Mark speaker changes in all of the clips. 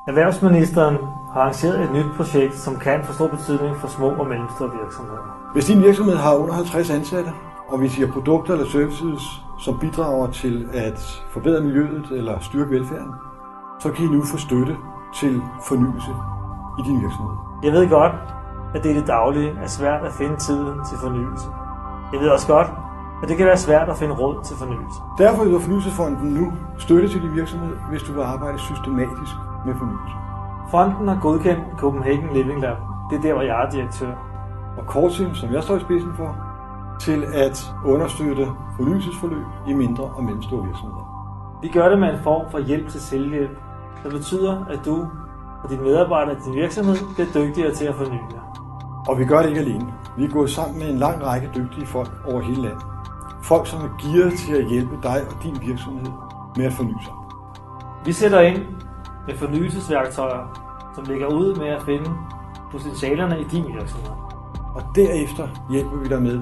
Speaker 1: Erhvervsministeren har arrangeret et nyt projekt, som kan få stor betydning for små og mellemstore virksomheder.
Speaker 2: Hvis din virksomhed har under 50 ansatte, og hvis I har produkter eller services, som bidrager til at forbedre miljøet eller styrke velfærden, så kan I nu få støtte til fornyelse i din virksomhed.
Speaker 1: Jeg ved godt, at det i det daglige er svært at finde tiden til fornyelse. Jeg ved også godt, at det kan være svært at finde råd til fornyelse.
Speaker 2: Derfor yder Fornyelsesfonden nu støtte til din virksomhed, hvis du vil arbejde systematisk med fornyelse.
Speaker 1: Fonden har godkendt Copenhagen Living Lab. Det er der, hvor jeg er direktør.
Speaker 2: Og Kortim, som jeg står i spidsen for, til at understøtte fornyelsesforløb i mindre og mellemstore virksomheder.
Speaker 1: Vi gør det med en form for hjælp til selvhjælp, der betyder, at du og dine medarbejdere i din virksomhed bliver dygtigere til at forny jer.
Speaker 2: Og vi gør det ikke alene. Vi er gået sammen med en lang række dygtige folk over hele landet. Folk, som er gearet til at hjælpe dig og din virksomhed med at forny sig.
Speaker 1: Vi sætter ind med fornyelsesværktøjer, som lægger ud med at finde potentialerne i din virksomhed.
Speaker 2: Og derefter hjælper vi dig med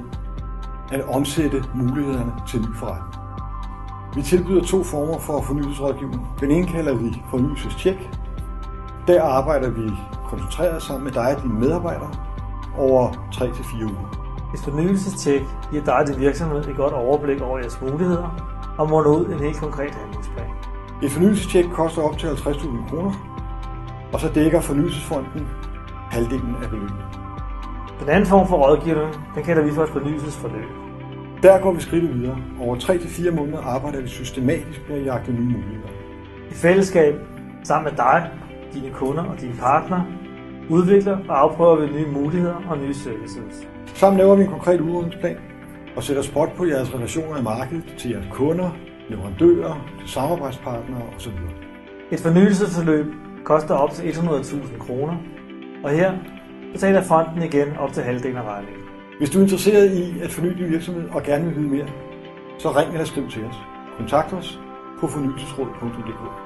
Speaker 2: at omsætte mulighederne til ny forretning. Vi tilbyder 2 former for fornyelsesrådgivning. Den ene kalder vi fornyelsestjek. Der arbejder vi koncentreret sammen med dig og dine medarbejdere over 3-4 uger.
Speaker 1: Et fornyelsestjek giver dig og din virksomhed et godt overblik over jeres muligheder og munder ud en helt konkret handlingsplan.
Speaker 2: Et fornyelsestjek koster op til 50.000 kroner, og så dækker Fornyelsesfonden halvdelen af beløbet.
Speaker 1: Den anden form for rådgivning, den kalder vi for et fornyelsesforløb.
Speaker 2: Der går vi skridtet videre. Over 3-4 måneder arbejder vi systematisk med at jagte nye muligheder.
Speaker 1: I fællesskab, sammen med dig, dine kunder og dine partnere, udvikler og afprøver vi nye muligheder og nye services.
Speaker 2: Sammen laver vi en konkret udrulningsplan og sætter spot på jeres relationer i markedet til jeres kunder, leverandører, til samarbejdspartnere osv.
Speaker 1: Et fornyelsesforløb koster op til 100.000 kroner, og her betaler fonden igen op til halvdelen af regningen.
Speaker 2: Hvis du er interesseret i at forny din virksomhed og gerne vil vide mere, så ring eller skriv til os. Kontakt os på fornyelsesråd.dk.